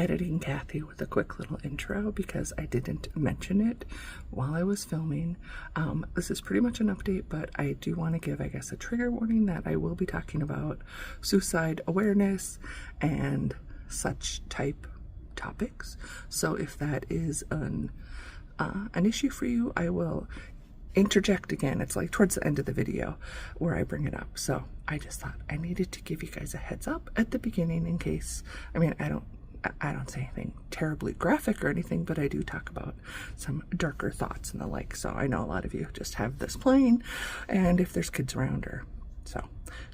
editing Kathy with a quick little intro because I didn't mention it while I was filming. This is pretty much an update, but I do want to give, I guess, a trigger warning that I will be talking about suicide awareness and such type topics. So if that is an issue for you, I will interject again. It's like towards the end of the video where I bring it up. So I just thought I needed to give you guys a heads up at the beginning in case, I mean, I don't say anything terribly graphic or anything, but I do talk about some darker thoughts and the like. So I know a lot of you just have this playing, and if there's kids around, or so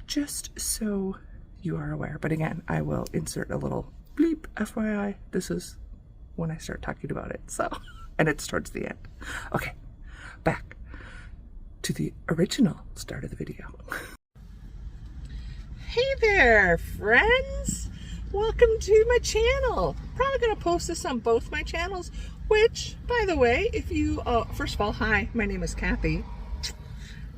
just so you are aware. But again, I will insert a little bleep, FYI. This is when I start talking about it. So, and it's towards the end. Okay, back to the original start of the video. Hey there, friends. Welcome to my channel. Probably going to post this on both my channels, which, by the way, if you, first of all, hi, my name is Kathy.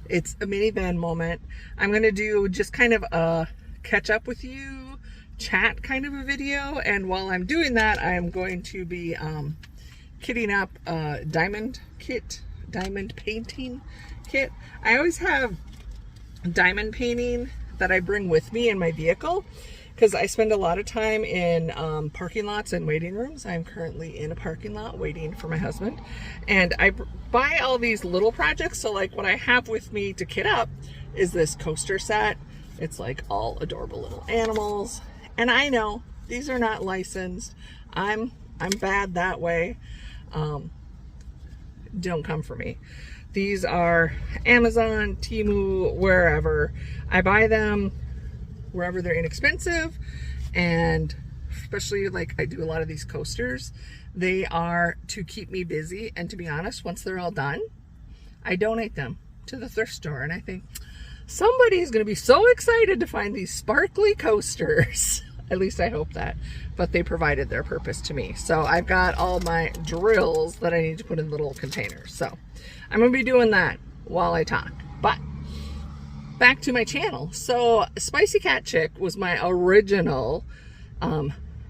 It's a minivan moment. I'm going to do just kind of a catch up with you, chat kind of a video, and while I'm doing that, I'm going to be kitting up a diamond painting kit. I always have diamond painting that I bring with me in my vehicle because I spend a lot of time in parking lots and waiting rooms. I'm currently in a parking lot waiting for my husband, and I buy all these little projects. So like what I have with me to kit up is this coaster set. It's like all adorable little animals, and I know these are not licensed. I'm bad that way. Don't come for me. These are Amazon, Temu, wherever. I buy them wherever they're inexpensive, and especially like I do a lot of these coasters. They are to keep me busy, and to be honest, once they're all done, I donate them to the thrift store, and I think somebody's going to be so excited to find these sparkly coasters. At least I hope that. But they provided their purpose to me. So I've got all my drills that I need to put in little containers. So I'm going to be doing that while I talk. But back to my channel. So Spicy Cat Chick was my original,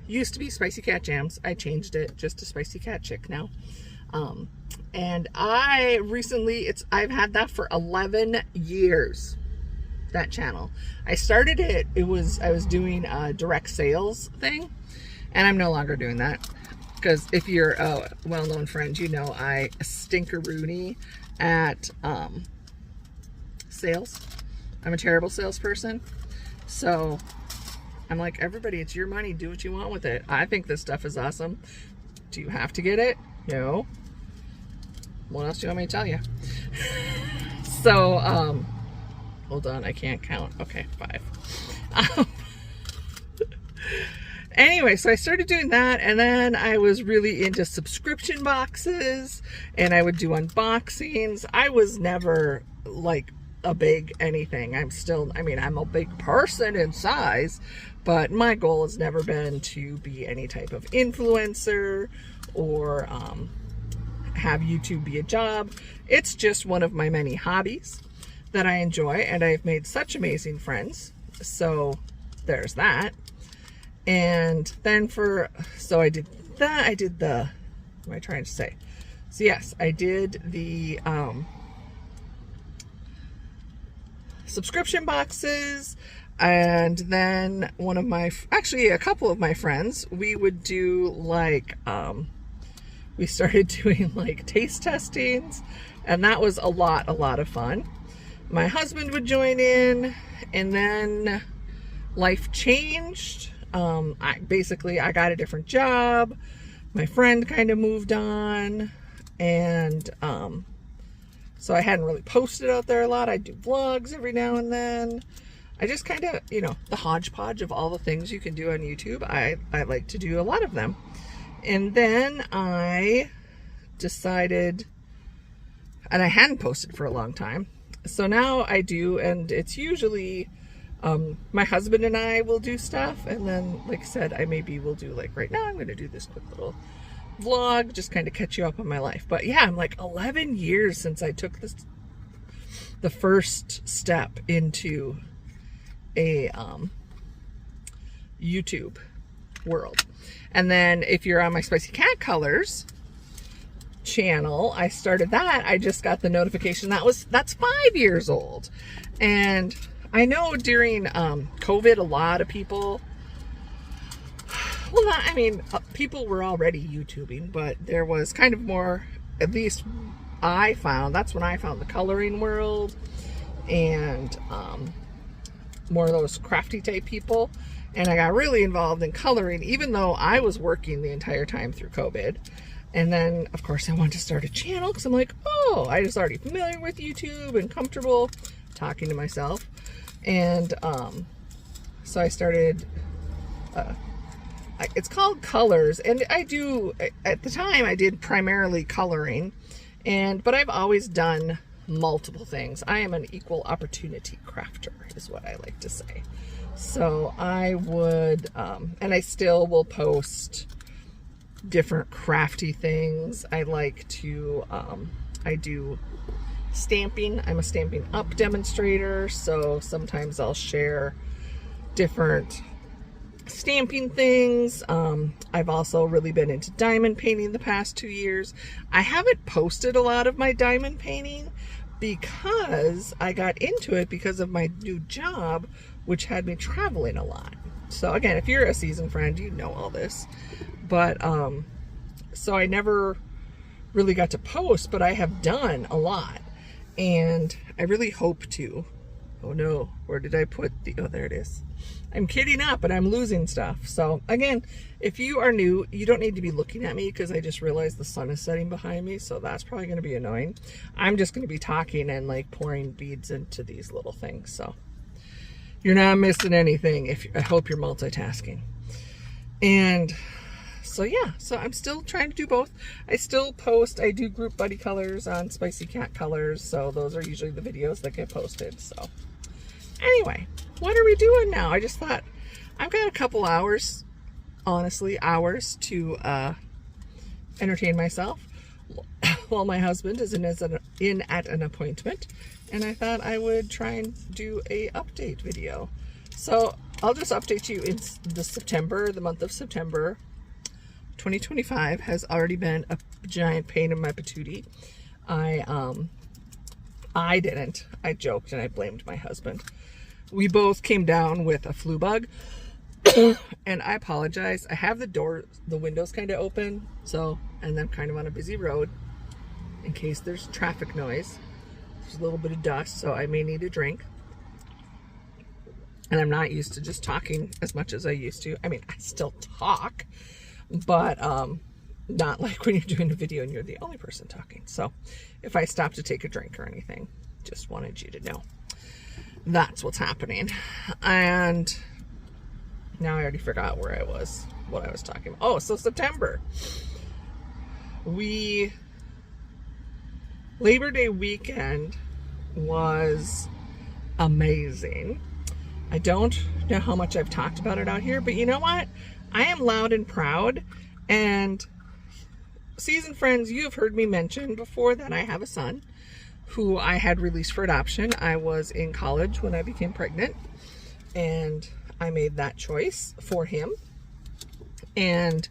used to be Spicy Cat Jams. I changed it just to Spicy Cat Chick now. And I recently, I've had that for 11 years. That channel. I started it, I was doing a direct sales thing, and I'm no longer doing that because if you're a well-known friend, you know I stinker-rooney at sales. I'm a terrible salesperson, so I'm like, everybody, it's your money, do what you want with it. I think this stuff is awesome. Do you have to get it? No. What else do you want me to tell you? So hold on, I can't count. Okay, 5. Anyway, so I started doing that, and then I was really into subscription boxes, and I would do unboxings. I was never like a big anything. I'm a big person in size, but my goal has never been to be any type of influencer or have YouTube be a job. It's just one of my many hobbies that I enjoy, and I've made such amazing friends. So there's that. And then so I did that. I did the, what am I trying to say? So yes, I did the subscription boxes, and then a couple of my friends, we would do like, we started doing like taste testings, and that was a lot of fun. My husband would join in, and then life changed. I got a different job. My friend kind of moved on, and so I hadn't really posted out there a lot. I do vlogs every now and then. I just kind of, the hodgepodge of all the things you can do on YouTube. I like to do a lot of them. And then I decided, and I hadn't posted for a long time. So now I do, and it's usually my husband and I will do stuff, and then like I said, I maybe will do, like right now I'm going to do this quick little vlog, just kind of catch you up on my life. But yeah, I'm like 11 years since I took the first step into a YouTube. world. And then if you're on my Spicy Cat Colors channel, I started that. I just got the notification that's 5 years old. And I know during COVID, a lot of people, well, I mean, people were already YouTubing, but there was kind of more, at least I found, that's when I found the coloring world and more of those crafty type people. And I got really involved in coloring, even though I was working the entire time through COVID. And then, of course, I wanted to start a channel because I'm like, oh, I was already familiar with YouTube and comfortable talking to myself. And so I started, it's called Colors. And I do, at the time, I did primarily coloring. But I've always done multiple things. I am an equal opportunity crafter, is what I like to say. So I would, and I still will post different crafty things. I like to, I do stamping. I'm a Stampin' Up demonstrator, so sometimes I'll share different stamping things. I've also really been into diamond painting the past 2 years. I haven't posted a lot of my diamond painting because I got into it because of my new job, which had me traveling a lot. So again, if you're a seasoned friend, you know all this. But so I never really got to post, but I have done a lot. And I really hope to. Oh no, where did I put the, oh, there it is. I'm kidding up, but I'm losing stuff. So again, if you are new, you don't need to be looking at me because I just realized the sun is setting behind me. So that's probably going to be annoying. I'm just going to be talking and like pouring beads into these little things. So you're not missing anything. I hope you're multitasking. And so yeah, so I'm still trying to do both. I still post, I do group buddy colors on Spicy Cat Colors. So those are usually the videos that get posted. So anyway, what are we doing now? I just thought I've got a couple hours, honestly, hours to entertain myself while my husband is in at an appointment. And I thought I would try and do a update video. So I'll just update you in the month of September. 2025 has already been a giant pain in my patootie. I joked and I blamed my husband. We both came down with a flu bug. And I apologize. I have the windows kind of open. So, and I'm kind of on a busy road in case there's traffic noise. There's a little bit of dust, so I may need a drink. And I'm not used to just talking as much as I used to. I mean, I still talk, but not like when you're doing a video and you're the only person talking. So if I stop to take a drink or anything, just wanted you to know that's what's happening. And now I already forgot where I was, what I was talking about. Oh, so September. Labor Day weekend was amazing. I don't know how much I've talked about it out here, but you know what? I am loud and proud. And seasoned friends, you have heard me mention before that I have a son who I had released for adoption. I was in college when I became pregnant, and I made that choice for him. And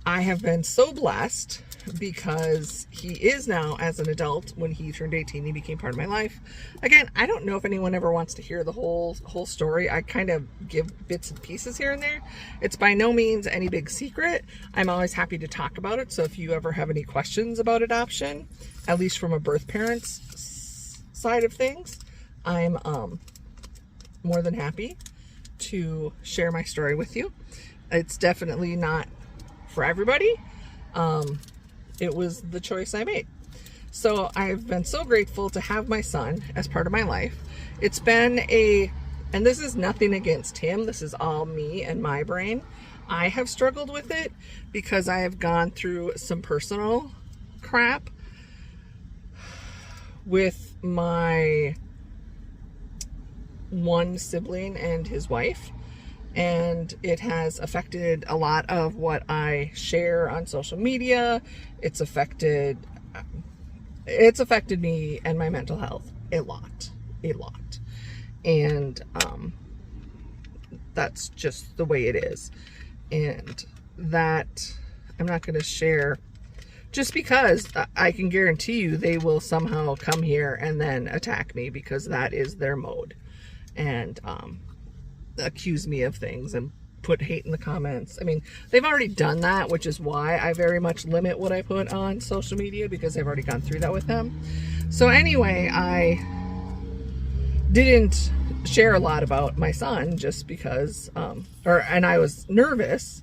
I have been so blessed because he is now, as an adult, when he turned 18, he became part of my life. Again, I don't know if anyone ever wants to hear the whole story. I kind of give bits and pieces here and there. It's by no means any big secret. I'm always happy to talk about it. So if you ever have any questions about adoption, at least from a birth parent's side of things, I'm more than happy to share my story with you. It's definitely not for everybody. It was the choice I made. So I've been so grateful to have my son as part of my life. It's been and this is nothing against him. This is all me and my brain. I have struggled with it because I have gone through some personal crap with my one sibling and his wife. And it has affected a lot of what I share on social media. It's affected me and my mental health a lot. And that's just the way it is. And that I'm not going to share, just because I can guarantee you they will somehow come here and then attack me, because that is their mode, and accuse me of things and put hate in the comments. I mean, they've already done that, which is why I very much limit what I put on social media, because I've already gone through that with them. So anyway, I didn't share a lot about my son just because, and I was nervous.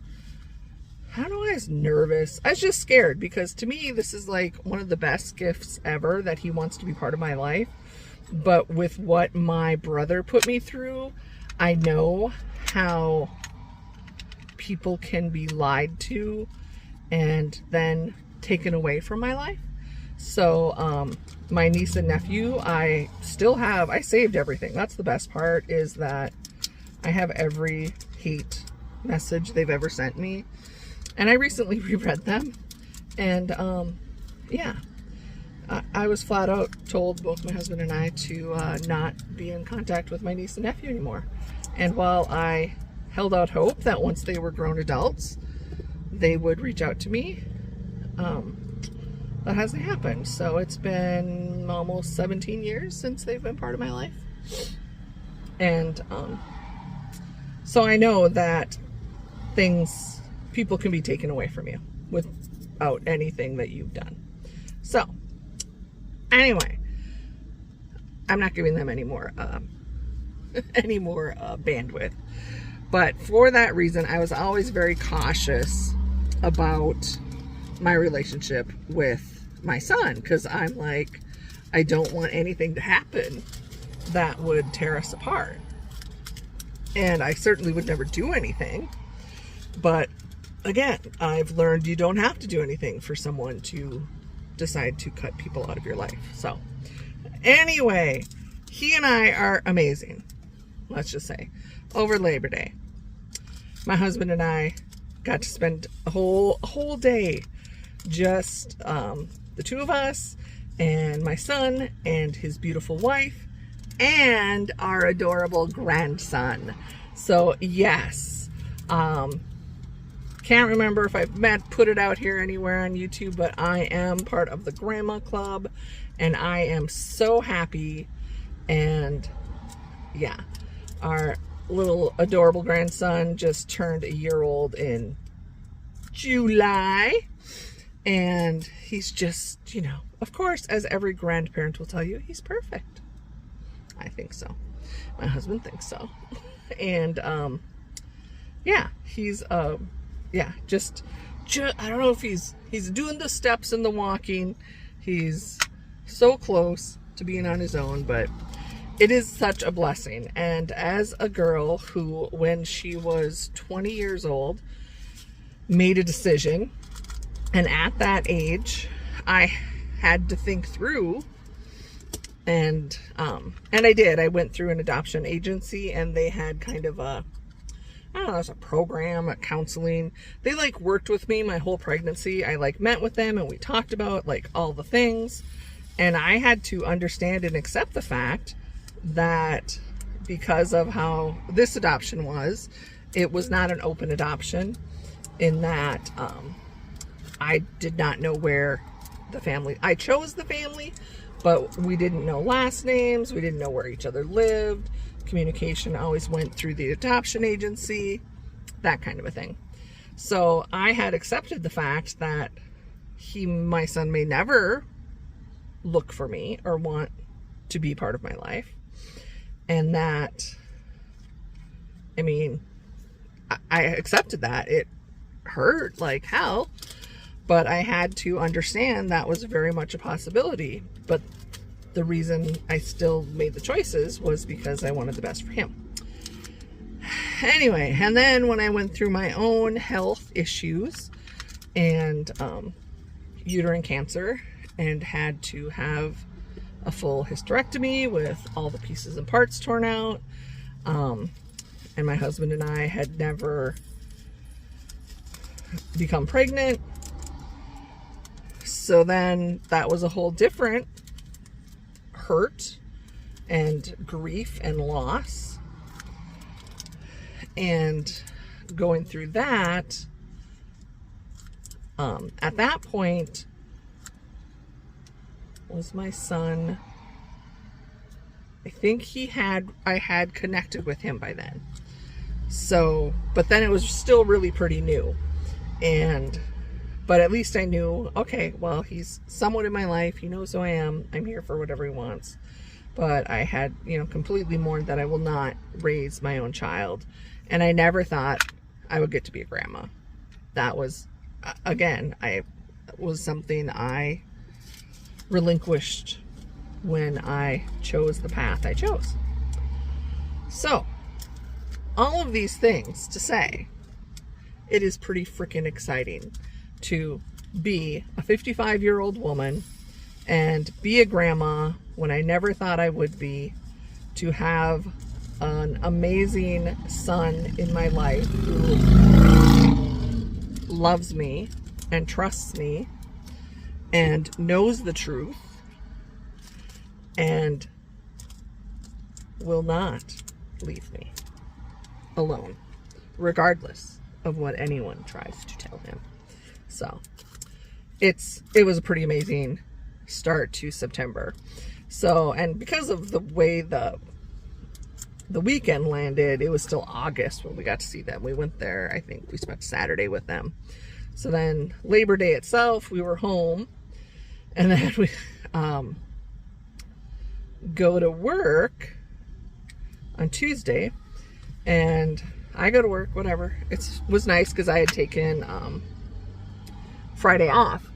I don't know why I was nervous. I was just scared, because to me, this is like one of the best gifts ever, that he wants to be part of my life. But with what my brother put me through, I know how people can be lied to and then taken away from my life. So my niece and nephew, I saved everything. That's the best part, is that I have every hate message they've ever sent me, and I recently reread them. And yeah, I was flat out told, both my husband and I, to not be in contact with my niece and nephew anymore. And while I held out hope that once they were grown adults, they would reach out to me, that hasn't happened. So it's been almost 17 years since they've been part of my life. And so I know that people can be taken away from you without anything that you've done. So anyway, I'm not giving them any more bandwidth. But for that reason, I was always very cautious about my relationship with my son, because I'm like, I don't want anything to happen that would tear us apart. And I certainly would never do anything. But again, I've learned you don't have to do anything for someone to decide to cut people out of your life. So anyway, he and I are amazing. Let's just say, over Labor Day, my husband and I got to spend a whole day, just the two of us and my son and his beautiful wife and our adorable grandson. So yes, can't remember if I've put it out here anywhere on YouTube, but I am part of the Grandma Club, and I am so happy. And yeah, our little adorable grandson just turned a year old in July, and he's just, of course, as every grandparent will tell you, he's perfect. I think so. My husband thinks so. And yeah, he's just I don't know if he's doing the steps and the walking. He's so close to being on his own, but it is such a blessing. And as a girl who, when she was 20 years old, made a decision, and at that age, I had to think through, and I did. I went through an adoption agency, and they had kind of a, I don't know, it was a program, a counseling. They worked with me my whole pregnancy. I met with them, and we talked about all the things, and I had to understand and accept the fact that because of how this adoption was, it was not an open adoption, in that I did not know where the family, I chose the family, but we didn't know last names, we didn't know where each other lived. Communication always went through the adoption agency, that kind of a thing. So I had accepted the fact that my son may never look for me or want to be part of my life. And that, I accepted that. It hurt like hell, but I had to understand that was very much a possibility. But the reason I still made the choices was because I wanted the best for him. Anyway, and then when I went through my own health issues and uterine cancer, and had to have a full hysterectomy with all the pieces and parts torn out, and my husband and I had never become pregnant, so then that was a whole different hurt and grief and loss. And going through that, at that point, was my son, I think I had connected with him by then. So, but then it was still really pretty new. But at least I knew, okay, well, he's somewhat in my life. He knows who I am. I'm here for whatever he wants. But I had, completely mourned that I will not raise my own child. And I never thought I would get to be a grandma. That was, again, was something I relinquished when I chose the path I chose. So, all of these things to say, it is pretty freaking exciting to be a 55-year-old woman and be a grandma when I never thought I would be, to have an amazing son in my life who loves me and trusts me and knows the truth and will not leave me alone, regardless of what anyone tries to tell him. So it was a pretty amazing start to September. So, and because of the way the weekend landed, it was still August when we got to see them. We went there, I think we spent Saturday with them. So then Labor Day itself, we were home, and then we go to work on Tuesday, and I go to work, whatever. It was nice because I had taken Friday off.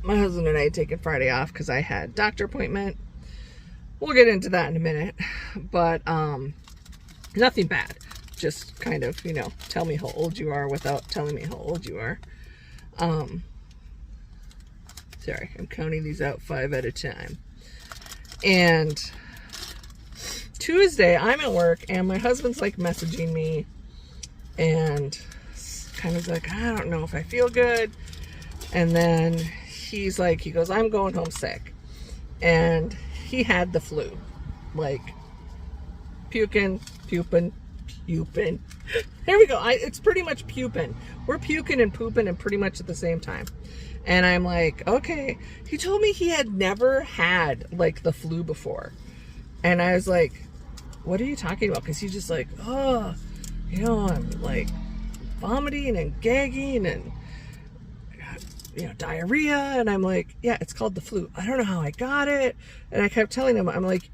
My husband and I had taken Friday off because I had a doctor appointment. We'll get into that in a minute, but nothing bad. Just kind of, tell me how old you are without telling me how old you are. Sorry, I'm counting these out 5 at a time. And Tuesday, I'm at work, and my husband's like messaging me, and kind of like, I don't know if I feel good. And then he goes, I'm going home sick. And he had the flu, like puking. There we go. It's pretty much puking. We're puking and pooping and pretty much at the same time. And I'm like, okay. He told me he had never had like the flu before. And I was like, what are you talking about? Because he's just like, oh, I'm like vomiting and gagging and diarrhea. And I'm like, yeah, it's called the flu. I don't know how I got it. And I kept telling him, I'm like,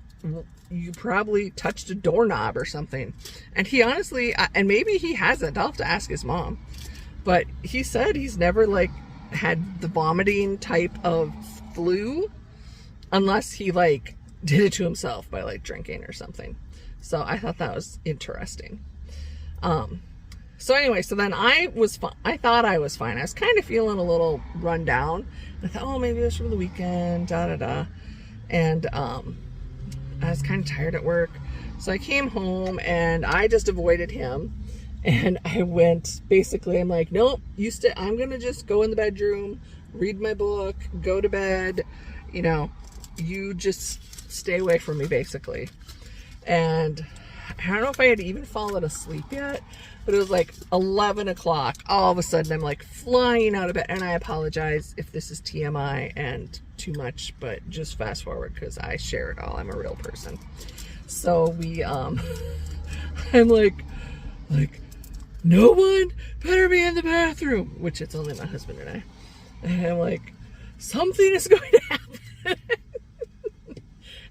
you probably touched a doorknob or something. And he honestly, and maybe he hasn't, I'll have to ask his mom, but he said he's never like had the vomiting type of flu unless he like did it to himself by like drinking or something. So I thought that was interesting. So anyway, so then I thought I was fine. I was kind of feeling a little run down. I thought, oh, maybe it was from the weekend, And I was kind of tired at work. So I came home and I just avoided him. And I went, basically, I'm like, nope, I'm going to just go in the bedroom, read my book, go to bed. You just stay away from me, basically. And I don't know if I had even fallen asleep yet, but it was like 11 o'clock. All of a sudden, I'm like flying out of bed. And I apologize if this is TMI and too much, but just fast forward because I share it all. I'm a real person. So I'm like, no one better be in the bathroom, which it's only my husband and I. And I'm like, something is going to happen.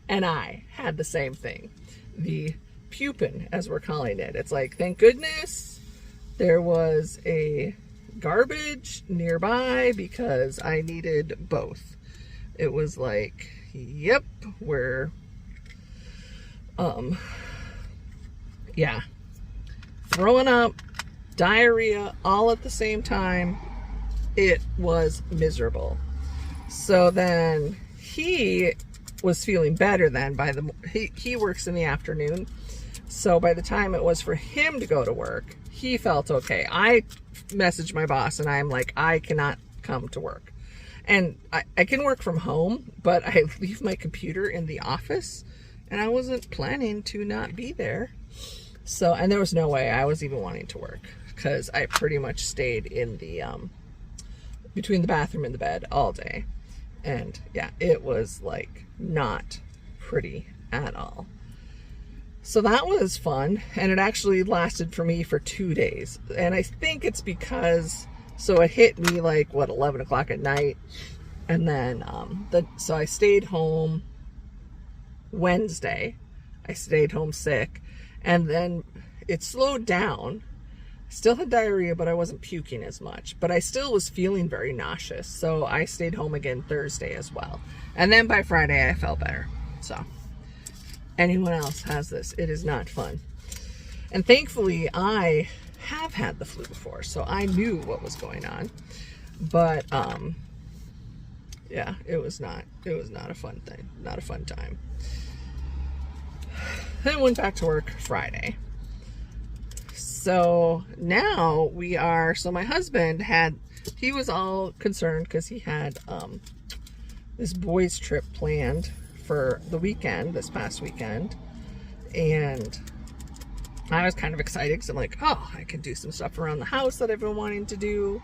And I had the same thing. The pupin, as we're calling it. It's like, thank goodness there was a garbage nearby because I needed both. It was like, yep, we're, throwing up, diarrhea, all at the same time. It was miserable. So then he was feeling better then he works in the afternoon. So by the time it was for him to go to work, he felt okay. I messaged my boss and I'm like, I cannot come to work. And I can work from home, but I leave my computer in the office and I wasn't planning to not be there. So, and there was no way I was even wanting to work, because I pretty much stayed in the, between the bathroom and the bed all day. And yeah, it was like not pretty at all. So that was fun, and it actually lasted for me for 2 days. And I think it's because, so it hit me like, what, 11 o'clock at night. And then, so I stayed home Wednesday. I stayed home sick, and then it slowed down. Still had diarrhea, but I wasn't puking as much. But I still was feeling very nauseous, so I stayed home again Thursday as well. And then by Friday, I felt better. So, anyone else has this, it is not fun. And thankfully, I have had the flu before, so I knew what was going on. But, yeah, it was not a fun thing, not a fun time. Then I went back to work Friday. So now so my husband he was all concerned because he had this boys trip planned for the weekend, this past weekend. And I was kind of excited because I'm like, oh, I can do some stuff around the house that I've been wanting to do.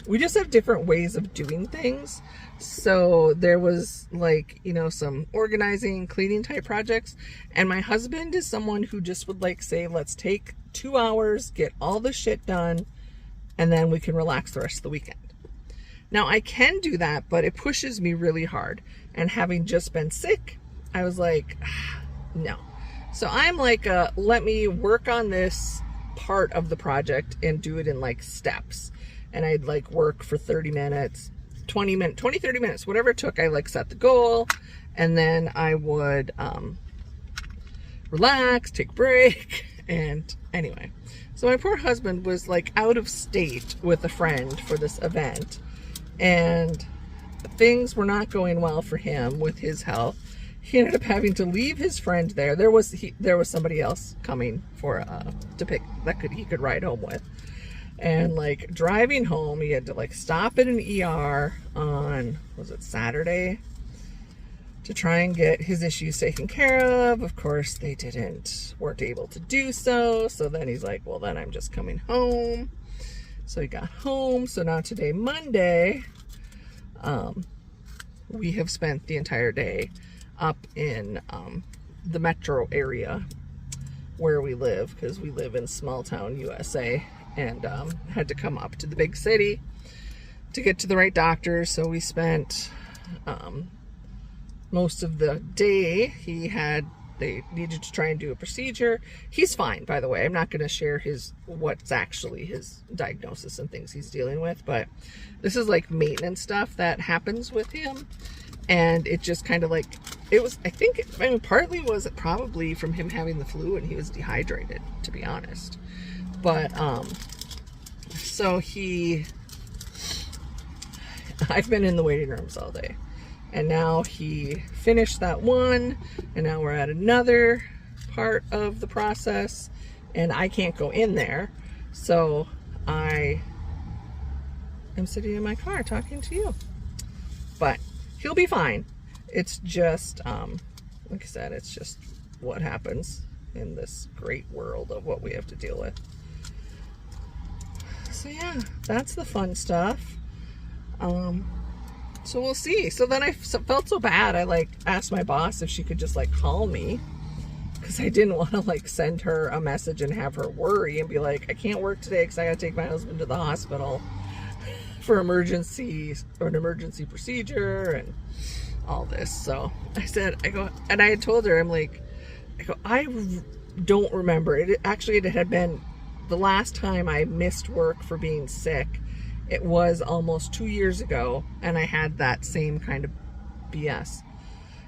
We just have different ways of doing things. So there was like, some organizing, cleaning type projects. And my husband is someone who just would like say, let's take 2 hours, get all the shit done, and then we can relax the rest of the weekend. Now I can do that, but it pushes me really hard. And having just been sick, I was like, no. So I'm like, let me work on this part of the project and do it in like steps. And I'd like work for 30 minutes, 30 minutes, whatever it took. I like set the goal, and then I would relax, take a break. And anyway, so my poor husband was like out of state with a friend for this event, and things were not going well for him with his health. He ended up having to leave his friend there. There was somebody else coming for to pick he could ride home with. And like driving home, he had to like stop at an ER on, was it Saturday, to try and get his issues taken care of. Of course, they weren't able to do so. So then he's like, well, then I'm just coming home. So he got home. So now today, Monday, we have spent the entire day up in the metro area where we live, because we live in small town USA. And had to come up to the big city to get to the right doctor. So we spent most of the day. They needed to try and do a procedure. He's fine, by the way. I'm not going to share what's actually his diagnosis and things he's dealing with, but this is like maintenance stuff that happens with him. And it just kind of like, partly was it probably from him having the flu and he was dehydrated, to be honest. But, so I've been in the waiting rooms all day, and now he finished that one, and now we're at another part of the process, and I can't go in there. So I am sitting in my car talking to you, but he'll be fine. It's just, like I said, it's just what happens in this great world of what we have to deal with. So yeah, that's the fun stuff. So we'll see. So then I felt so bad. I like asked my boss if she could just like call me, because I didn't want to like send her a message and have her worry and be like, I can't work today because I got to take my husband to the hospital for an emergency procedure and all this. So I said, and I had told her, I don't remember. It had been the last time I missed work for being sick. It was almost 2 years ago, and I had that same kind of BS.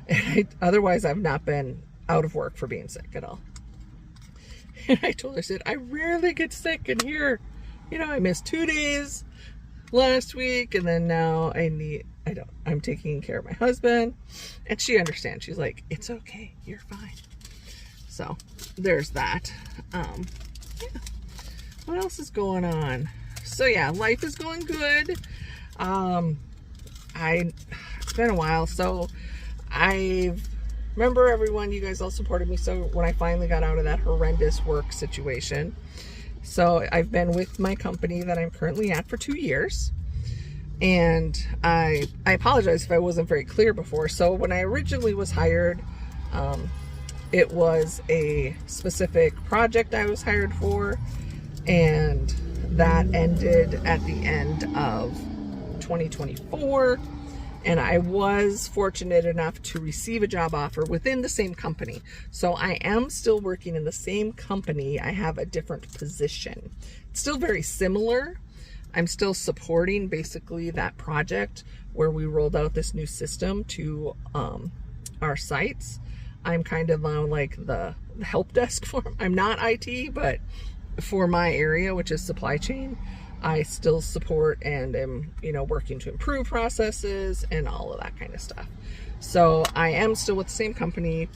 And otherwise, I've not been out of work for being sick at all. And I told her, I said, I rarely get sick, and here, I missed 2 days last week, and then now I'm taking care of my husband. And she understands. She's like, it's okay, you're fine. So there's that. Yeah. What else is going on? So yeah, life is going good. It's been a while. So I've remember everyone, you guys all supported me. So when I finally got out of that horrendous work situation, so I've been with my company that I'm currently at for 2 years. And I apologize if I wasn't very clear before. So when I originally was hired, it was a specific project I was hired for, and that ended at the end of 2024. And I was fortunate enough to receive a job offer within the same company. So I am still working in the same company. I have a different position. It's still very similar. I'm still supporting basically that project where we rolled out this new system to our sites. I'm kind of on like the help desk for them. I'm not IT, but for my area, which is supply chain, I still support and am, you know, working to improve processes and all of that kind of stuff. So I am still with the same company.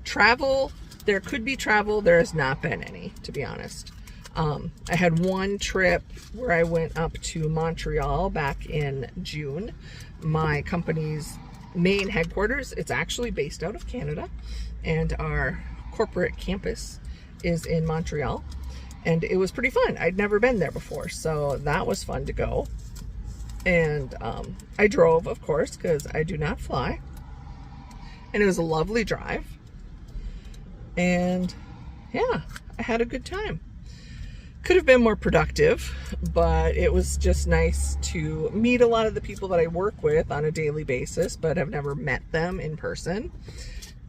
Travel, there could be travel. There has not been any, to be honest. I had one trip where I went up to Montreal back in June. My company's main headquarters, it's actually based out of Canada, and our corporate campus is in Montreal. And it was pretty fun. I'd never been there before, so that was fun to go. And I drove, of course, because I do not fly. And it was a lovely drive. And yeah, I had a good time. Could have been more productive, but it was just nice to meet a lot of the people that I work with on a daily basis, but have never met them in person.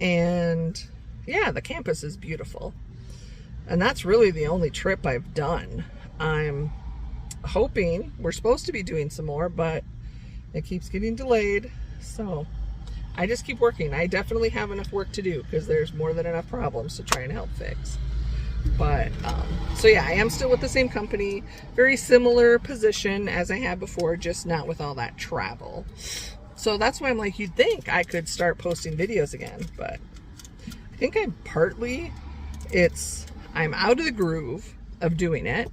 And yeah, the campus is beautiful. And that's really the only trip I've done. I'm hoping we're supposed to be doing some more, but it keeps getting delayed. So I just keep working. I definitely have enough work to do because there's more than enough problems to try and help fix. But so yeah, I am still with the same company, very similar position as I had before, just not with all that travel. So that's why I'm like, you'd think I could start posting videos again, but I think I'm out of the groove of doing it.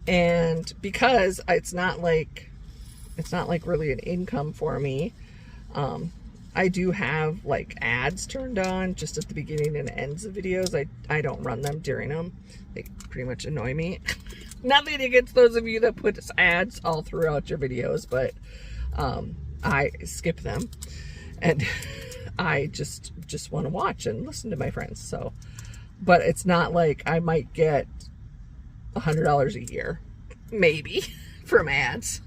And because it's not like really an income for me, I do have like ads turned on just at the beginning and ends of videos. I don't run them during them. They pretty much annoy me. Nothing against those of you that put ads all throughout your videos, but I skip them, and I just want to watch and listen to my friends. So, but it's not like I might get $100 a year, maybe, from ads.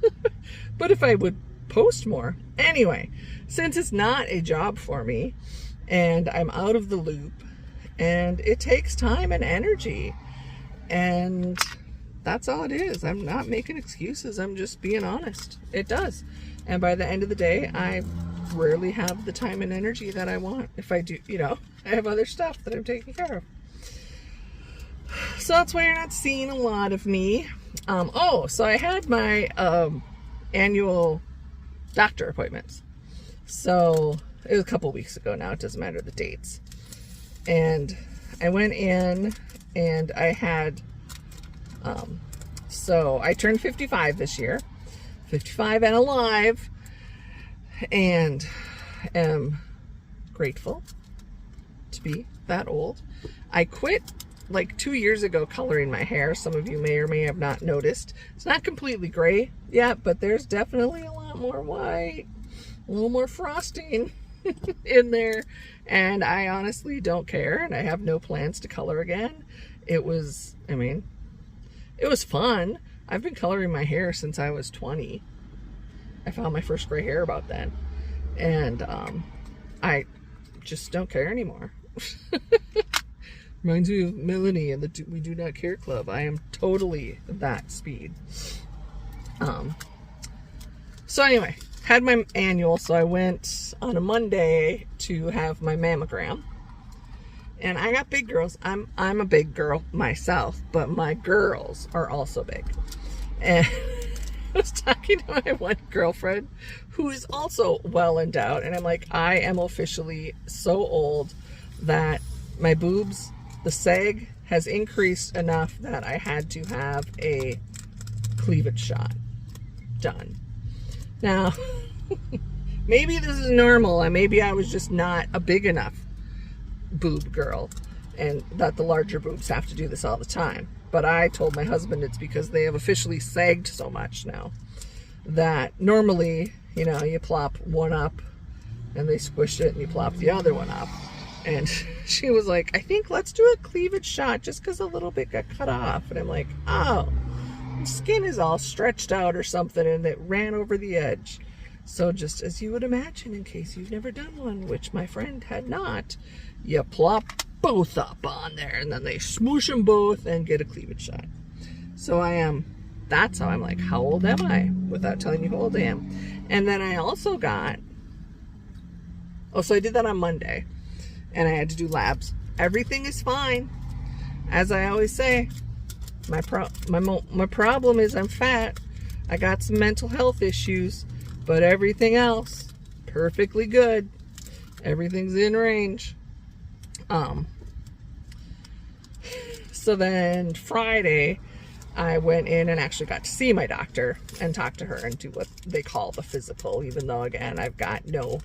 But if I would post more. Anyway, since it's not a job for me and I'm out of the loop and it takes time and energy, and that's all it is. I'm not making excuses. I'm just being honest. It does. And by the end of the day, I rarely have the time and energy that I want. If I do, you know, I have other stuff that I'm taking care of. So that's why you're not seeing a lot of me. So I had my annual doctor appointments. So it was a couple weeks ago now. It doesn't matter the dates. And I went in and I had, so I turned 55 this year, 55 and alive, and am grateful to be that old. I quit like 2 years ago coloring my hair. Some of you may or may have not noticed. It's not completely gray yet, but there's definitely a lot more white, a little more frosting in there. And I honestly don't care, and I have no plans to color again. It was fun. I've been coloring my hair since I was 20. I found my first gray hair about then. And I just don't care anymore. Reminds me of Melanie and the We Do Not Care Club. I am totally that speed. So anyway, had my annual, so I went on a Monday to have my mammogram. And I got big girls. I'm a big girl myself, but my girls are also big. And I was talking to my one girlfriend who is also well endowed, and I'm like, I am officially so old that my boobs, the sag has increased enough that I had to have a cleavage shot done. Now, maybe this is normal, and maybe I was just not a big enough boob girl, and that the larger boobs have to do this all the time. But I told my husband it's because they have officially sagged so much now that normally, you know, you plop one up and they squish it and you plop the other one up. And she was like, I think let's do a cleavage shot just because a little bit got cut off. And I'm like, oh, the skin is all stretched out or something and it ran over the edge. So just as you would imagine, in case you've never done one, which my friend had not, you plop both up on there and then they smoosh them both and get a cleavage shot. So that's how I'm like, how old am I? Without telling you how old I am. And then I also got, so I did that on Monday and I had to do labs. Everything is fine. As I always say, my problem is I'm fat. I got some mental health issues, but everything else, perfectly good. Everything's in range. So then Friday, I went in and actually got to see my doctor and talk to her and do what they call the physical, even though, again, I've got no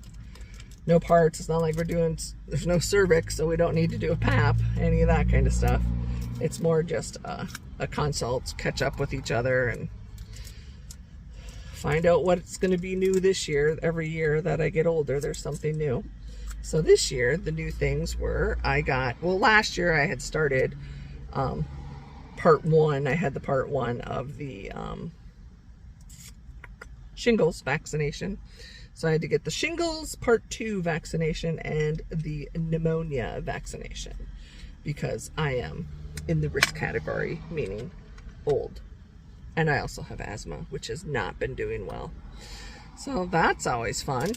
parts. It's not like there's no cervix, so we don't need to do a pap, any of that kind of stuff. It's more just a consult, catch up with each other, and find out what's going to be new this year. Every year that I get older, there's something new. So this year, the new things were, last year I had started part one. I had the part one of the shingles vaccination. So I had to get the shingles part 2 vaccination and the pneumonia vaccination because I am in the risk category, meaning old. And I also have asthma, which has not been doing well. So that's always fun.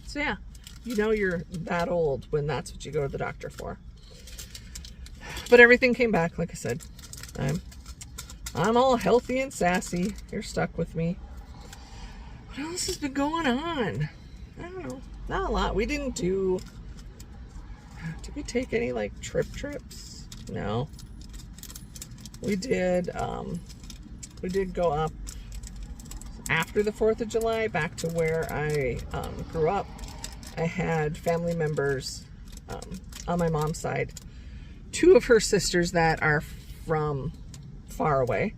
So yeah, you know you're that old when that's what you go to the doctor for. But everything came back, like I said. I'm all healthy and sassy. You're stuck with me. What else has been going on? I don't know. Not a lot. Did we take any like trips? No. We did go up after the 4th of July back to where I grew up. I had family members on my mom's side. 2 of her sisters that are from far away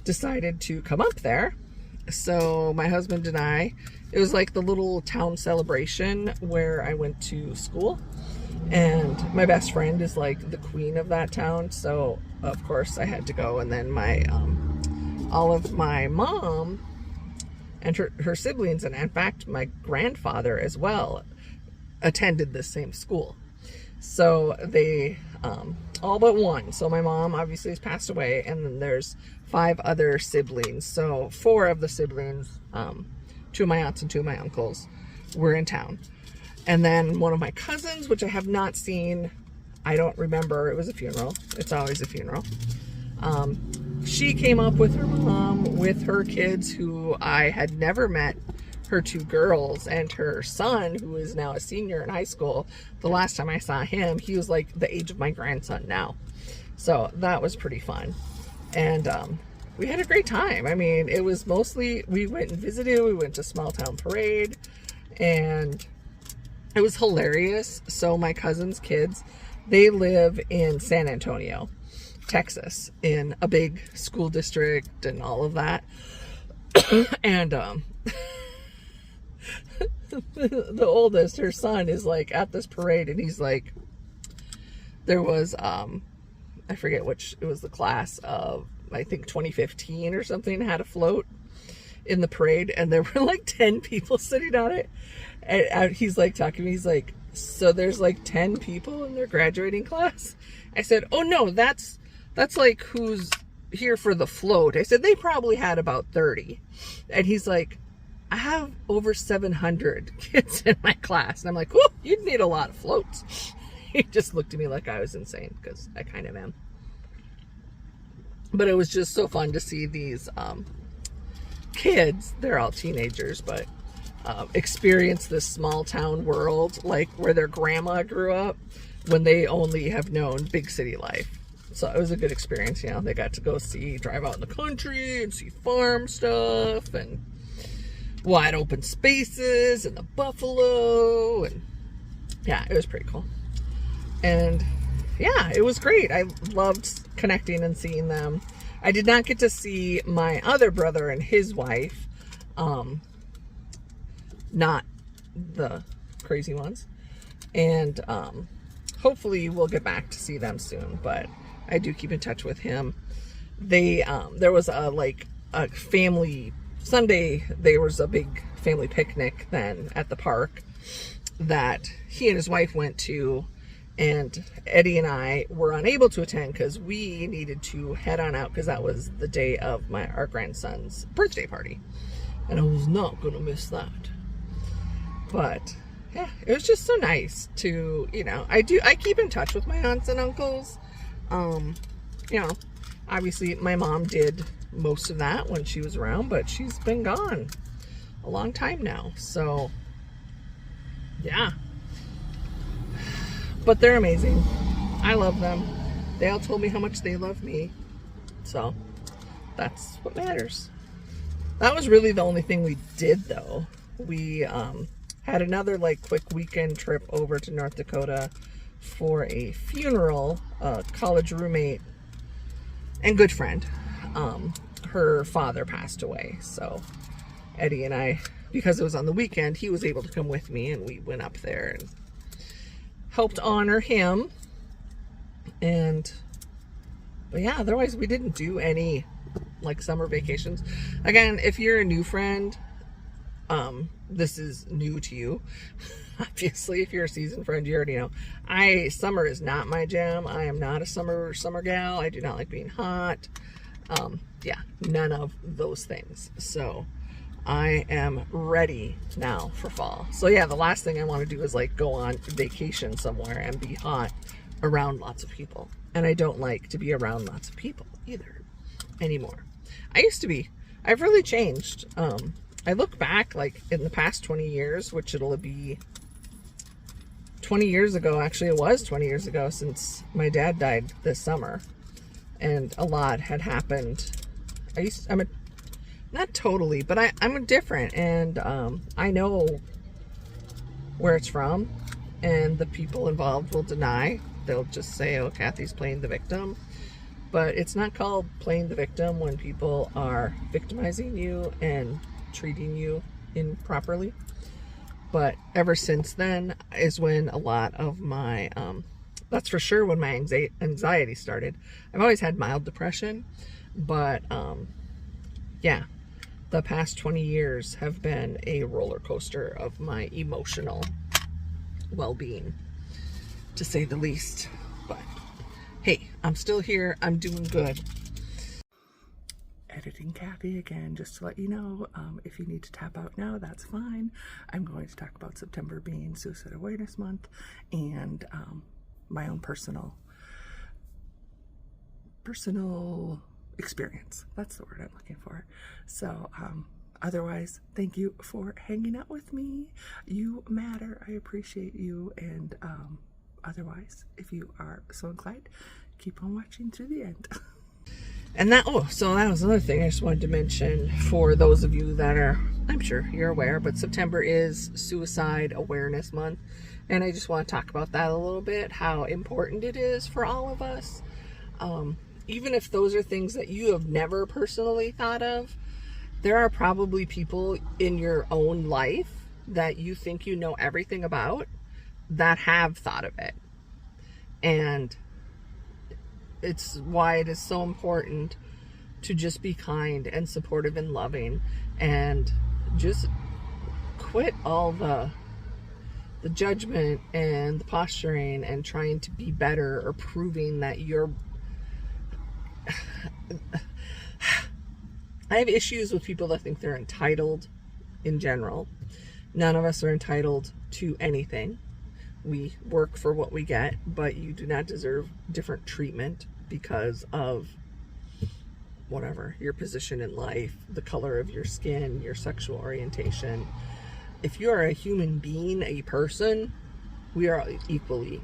decided to come up there. So my husband and I, it was like the little town celebration where I went to school. And my best friend is like the queen of that town. So of course I had to go. And then all of my mom and her siblings, and in fact my grandfather as well, attended the same school. So they all but one. So my mom obviously has passed away, and then there's 5 other siblings. So 4 of the siblings, 2 of my aunts and 2 of my uncles, were in town. And then one of my cousins, which I have not seen, I don't remember, it was a funeral. It's always a funeral. She came up with her mom, with her kids, who I had never met, her 2 girls, and her son, who is now a senior in high school. The last time I saw him, he was like the age of my grandson now. So that was pretty fun. And we had a great time. I mean, it was mostly, we went and visited, we went to Small Town Parade, and it was hilarious. So my cousin's kids, they live in San Antonio, Texas, in a big school district and all of that. And the oldest, her son, is like at this parade, and he's like, there was I forget which, it was the class of, I think 2015 or something, had a float in the parade, and there were like 10 people sitting on it. And he's like talking to me, he's like, so there's like 10 people in their graduating class? I said, oh no, that's like who's here for the float. I said, they probably had about 30. And he's like, I have over 700 kids in my class. And I'm like, oh, you'd need a lot of floats. He just looked at me like I was insane, because I kind of am. But it was just so fun to see these kids, they're all teenagers, but experience this small town world, like where their grandma grew up, when they only have known big city life. So it was a good experience. You know, they got to go drive out in the country and see farm stuff, and wide open spaces and the buffalo, and yeah, it was pretty cool. And yeah, it was great. I loved connecting and seeing them. I did not get to see my other brother and his wife, not the crazy ones, and hopefully we'll get back to see them soon, but I do keep in touch with him. They there was a family Sunday, there was a big family picnic then at the park that he and his wife went to, and Eddie and I were unable to attend because we needed to head on out because that was the day of our grandson's birthday party, and I was not gonna miss that. But yeah, it was just so nice to, I keep in touch with my aunts and uncles. Obviously my mom did most of that when she was around, but she's been gone a long time now. So yeah, but they're amazing. I love them. They all told me how much they love me. So that's what matters. That was really the only thing we did though. We, had another quick weekend trip over to North Dakota for a funeral, a college roommate and good friend. Her father passed away, so Eddie and I, because it was on the weekend, he was able to come with me, and we went up there and helped honor him. But yeah, otherwise we didn't do any summer vacations. Again, if you're a new friend, this is new to you. Obviously, if you're a seasoned friend, you already know. Summer is not my jam. I am not a summer gal. I do not like being hot. Yeah, none of those things. So I am ready now for fall. So yeah, the last thing I want to do is go on vacation somewhere and be hot around lots of people. And I don't like to be around lots of people either anymore. I used to be. I've really changed. I look back in the past 20 years, which it'll be 20 years ago. Actually, it was 20 years ago since my dad died this summer, and a lot had happened. Not totally, but I'm different, and I know where it's from, and the people involved will deny. They'll just say, oh, Kathy's playing the victim. But it's not called playing the victim when people are victimizing you and treating you improperly. But ever since then is when a lot of my that's for sure when my anxiety started. I've always had mild depression, but yeah, the past 20 years have been a roller coaster of my emotional well-being, to say the least. But hey, I'm still here. I'm doing good. Editing Kathy again, just to let you know, if you need to tap out now, that's fine. I'm going to talk about September being Suicide Awareness Month, and my own personal experience. That's the word I'm looking for. So otherwise, thank you for hanging out with me. You matter. I appreciate you. And otherwise, if you are so inclined, keep on watching through the end. And so that was another thing I just wanted to mention for those of you that are, I'm sure you're aware, but September is Suicide Awareness Month. And I just want to talk about that a little bit, how important it is for all of us. Even if those are things that you have never personally thought of, there are probably people in your own life that you think you know everything about that have thought of it. And it's why it is so important to just be kind and supportive and loving, and just quit all the judgment and the posturing and trying to be better or proving that you're I have issues with people that think they're entitled in general. None of us are entitled to anything. We work for what we get, but you do not deserve different treatment because of whatever, your position in life, the color of your skin, your sexual orientation. If you are a human being, a person, we are equally.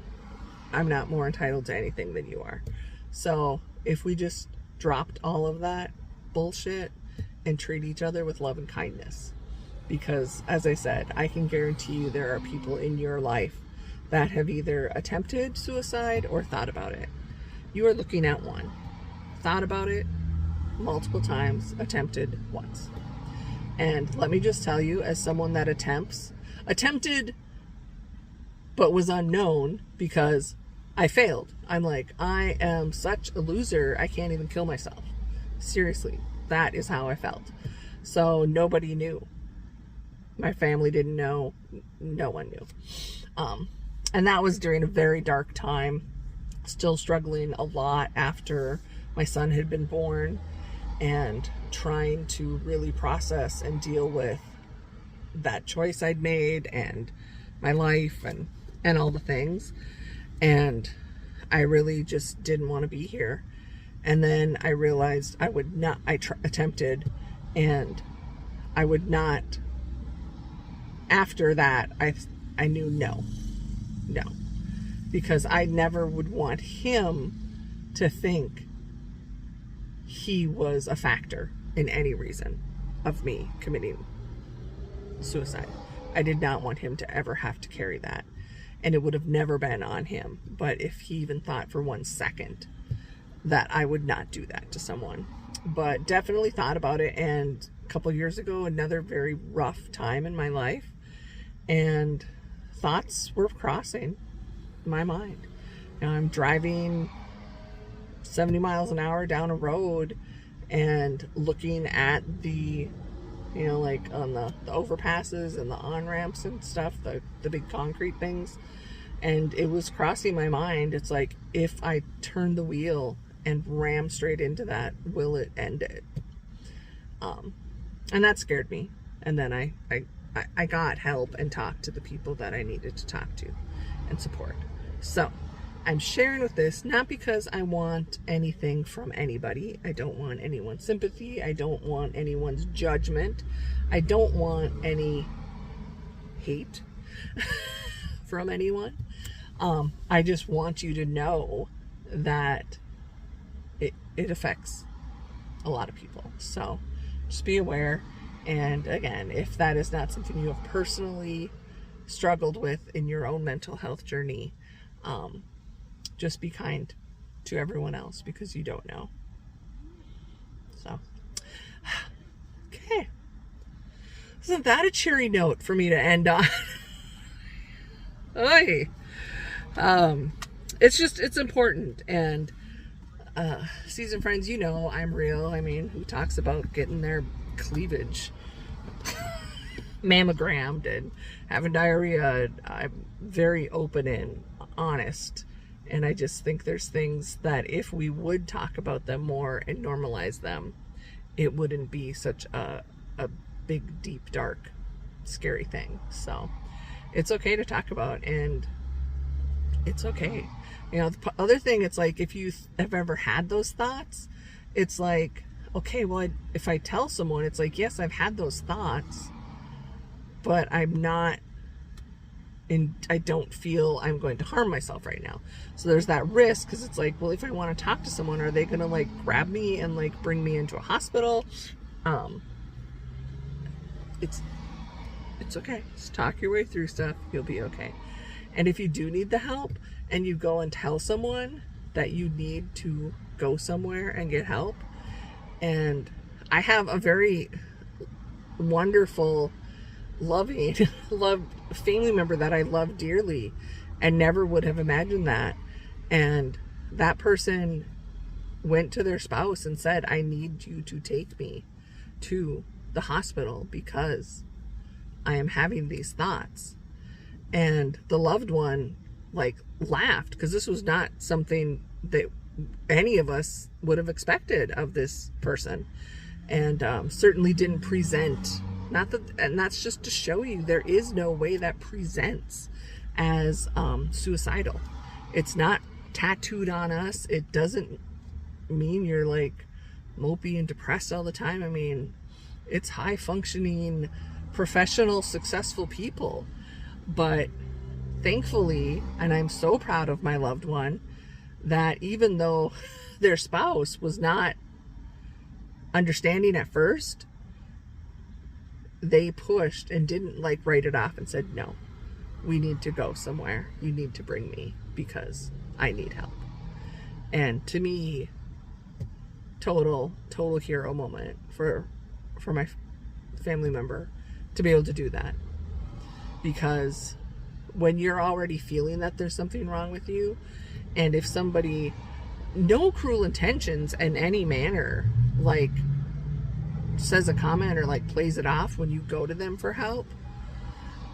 I'm not more entitled to anything than you are. So if we just dropped all of that bullshit and treat each other with love and kindness, Because, as I said, I can guarantee you there are people in your life that have either attempted suicide or thought about it. You are looking at one. Thought about it multiple times, attempted once. And let me just tell you, as someone that attempted, but was unknown because I failed. I'm like, I am such a loser, I can't even kill myself. Seriously, that is how I felt. So nobody knew. My family didn't know. No one knew. And that was during a very dark time. Still struggling a lot after my son had been born, and trying to really process and deal with that choice I'd made and my life and all the things. And I really just didn't want to be here. And then I realized I would not, attempted, and I would not. After that, I knew no, because I never would want him to think he was a factor in any reason of me committing suicide. I did not want him to ever have to carry that, and it would have never been on him. But if he even thought for 1 second that I would not do that to someone, but definitely thought about it. And a couple years ago, another very rough time in my life, and thoughts were crossing my mind. You know, I'm driving 70 miles an hour down a road and looking at the, you know, like on the overpasses and the on-ramps and stuff, the big concrete things. And it was crossing my mind. It's like, if I turn the wheel and ram straight into that, will it end it? And that scared me. And then I got help and talked to the people that I needed to talk to and support. So I'm sharing with this, not because I want anything from anybody. I don't want anyone's sympathy. I don't want anyone's judgment. I don't want any hate from anyone. I just want you to know that it affects a lot of people. So just be aware. And again, if that is not something you have personally struggled with in your own mental health journey, just be kind to everyone else, because you don't know. So, okay. Isn't that a cheery note for me to end on? Oy. It's important. And seasoned friends, you know I'm real. I mean, who talks about getting their cleavage mammogrammed and having diarrhea? I'm very open and honest, and I just think there's things that if we would talk about them more and normalize them, it wouldn't be such a big, deep, dark, scary thing. So it's okay to talk about, and it's okay. You know, the other thing, it's like, if you have ever had those thoughts, it's like, okay, well, if I tell someone, it's like, yes, I've had those thoughts, but I'm not, and I don't feel I'm going to harm myself right now. So there's that risk, because it's like, well, if I want to talk to someone, are they going to like grab me and like bring me into a hospital? It's okay. Just talk your way through stuff. You'll be okay. And if you do need the help and you go and tell someone that you need to go somewhere and get help, and I have a very wonderful, loving, loved family member that I love dearly and never would have imagined that. And that person went to their spouse and said, I need you to take me to the hospital because I am having these thoughts. And the loved one like laughed, because this was not something that any of us would have expected of this person, and certainly didn't present, not that, and that's just to show you there is no way that presents as suicidal. It's not tattooed on us. It doesn't mean you're like mopey and depressed all the time. I mean, it's high functioning, professional, successful people. But thankfully, and I'm so proud of my loved one, that even though their spouse was not understanding at first, they pushed and didn't like write it off and said, no, we need to go somewhere. You need to bring me because I need help. And to me, total hero moment for my family member to be able to do that. Because when you're already feeling that there's something wrong with you, and if somebody, no cruel intentions in any manner, like says a comment or like plays it off when you go to them for help,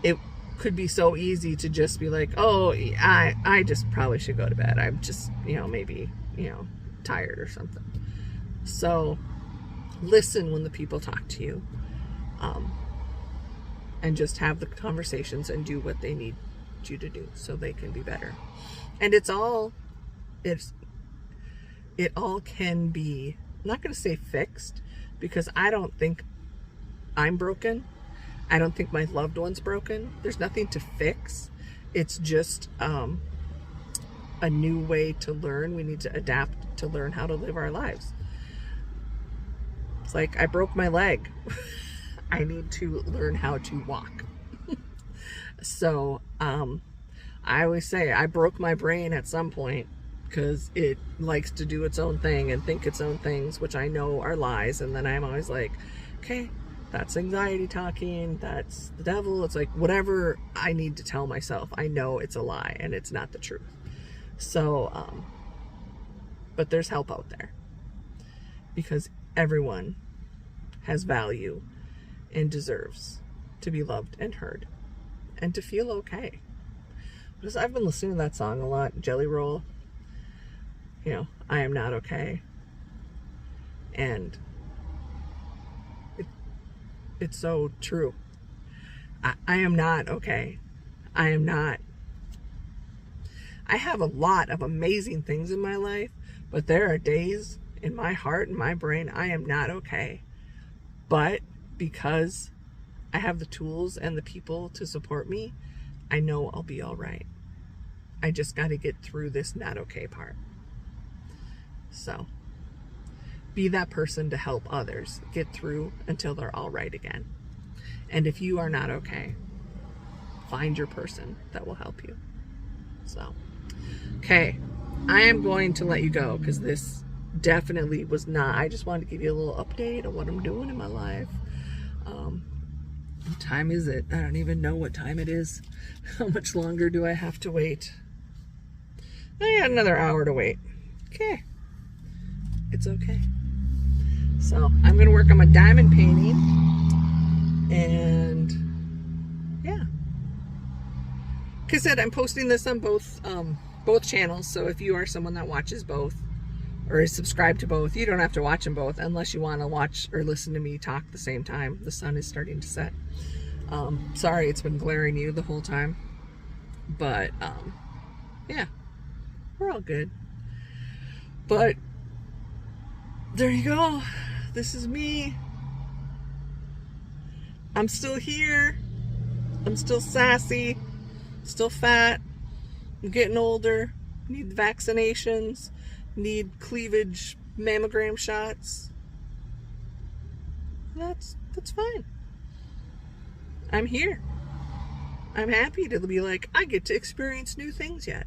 it could be so easy to just be like, oh, I just probably should go to bed. I'm just, maybe, tired or something. So listen when the people talk to you, and just have the conversations and do what they need you to do so they can be better. And it all can be, I'm not going to say fixed, because I don't think I'm broken. I don't think my loved one's broken. There's nothing to fix. It's just a new way to learn. We need to adapt to learn how to live our lives. It's like I broke my leg. I need to learn how to walk. So I always say I broke my brain at some point, because it likes to do its own thing and think its own things, which I know are lies. And then I'm always like, okay, that's anxiety talking, that's the devil. It's like whatever I need to tell myself, I know it's a lie and it's not the truth. So but there's help out there, because everyone has value and deserves to be loved and heard and to feel okay. Because I've been listening to that song a lot, Jelly Roll, I am not okay. And it's so true. I am not okay. I am not. I have a lot of amazing things in my life, but there are days in my heart and my brain I am not okay. But because I have the tools and the people to support me, I know I'll be all right. I just got to get through this not okay part. So be that person to help others get through until they're all right again. And if you are not okay, find your person that will help you. So, okay, I am going to let you go, because this definitely was not, I just wanted to give you a little update on what I'm doing in my life. What time is it? I don't even know what time it is. How much longer do I have to wait? I got another hour to wait. Okay. It's okay. So I'm going to work on my diamond painting. And yeah. Like I said, I'm posting this on both channels. So if you are someone that watches both or is subscribed to both, you don't have to watch them both unless you want to watch or listen to me talk at the same time. The sun is starting to set. Sorry it's been glaring you the whole time. But yeah, we're all good. But there you go. This is me. I'm still here. I'm still sassy. Still fat. I'm getting older. Need vaccinations. Need cleavage mammogram shots. That's fine. I'm here. I'm happy to be like, I get to experience new things yet.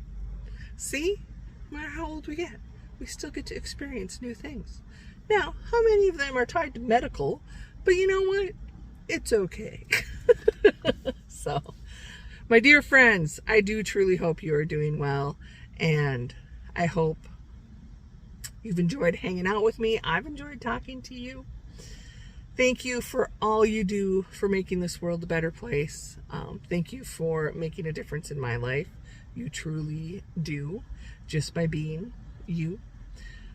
See? No matter how old we get, we still get to experience new things. Now, how many of them are tied to medical? But you know what? It's okay. So, my dear friends, I do truly hope you are doing well. And I hope you've enjoyed hanging out with me. I've enjoyed talking to you. Thank you for all you do for making this world a better place. Thank you for making a difference in my life. You truly do, just by being you.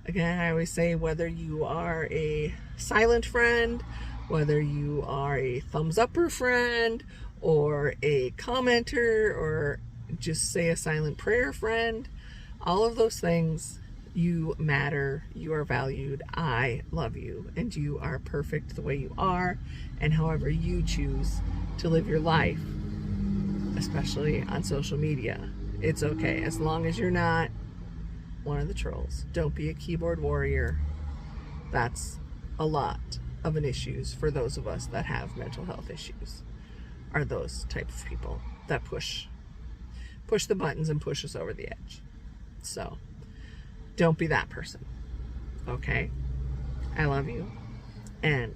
Again, I always say, whether you are a silent friend, whether you are a thumbs upper friend, or a commenter, or just say a silent prayer friend, all of those things, you matter, you are valued, I love you, and you are perfect the way you are, and however you choose to live your life, especially on social media. It's okay, as long as you're not one of the trolls. Don't be a keyboard warrior. That's a lot of an issues for those of us that have mental health issues, are those type of people that push the buttons and push us over the edge. So don't be that person. Okay? I love you. And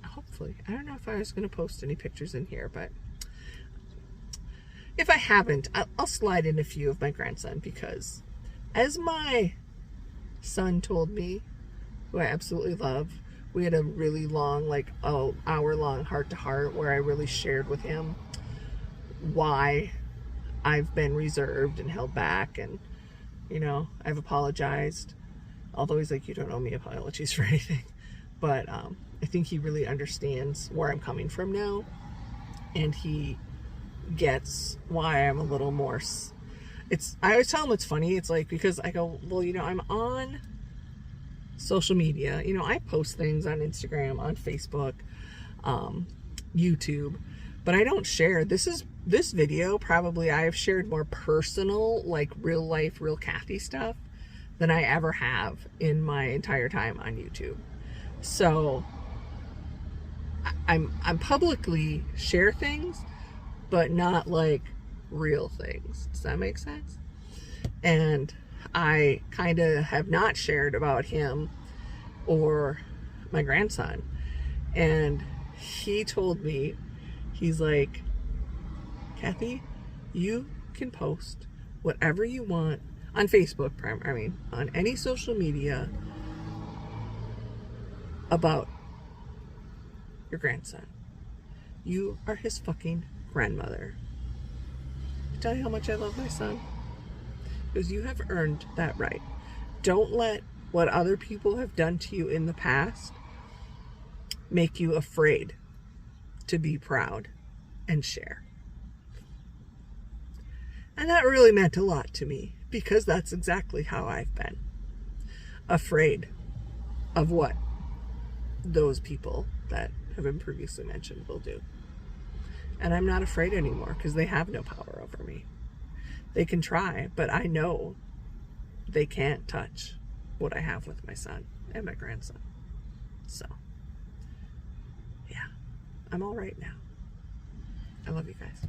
hopefully, I don't know if I was going to post any pictures in here, but if I haven't, I'll slide in a few of my grandson, because as my son told me, who I absolutely love, we had a really long, like hour-long heart-to-heart where I really shared with him why I've been reserved and held back, and I've apologized, although he's like, you don't owe me apologies for anything. But I think he really understands where I'm coming from now, and he gets why I'm a little more. I always tell him it's funny. It's like, because I go, well, I'm on social media. I post things on Instagram, on Facebook, YouTube, but I don't share. This video, probably I've shared more personal, like real life, real Kathy stuff than I ever have in my entire time on YouTube. So I'm publicly share things, but not like real things. Does that make sense? And I kind of have not shared about him or my grandson. And he told me, he's like, Kathy, you can post whatever you want on Facebook, on any social media about your grandson. You are his fucking grandmother. I tell you how much I love my son, because you have earned that right. Don't let what other people have done to you in the past make you afraid to be proud and share. And that really meant a lot to me, because that's exactly how I've been. Afraid of what those people that have been previously mentioned will do. And I'm not afraid anymore, because they have no power over me. They can try, but I know they can't touch what I have with my son and my grandson. So, yeah, I'm all right now. I love you guys.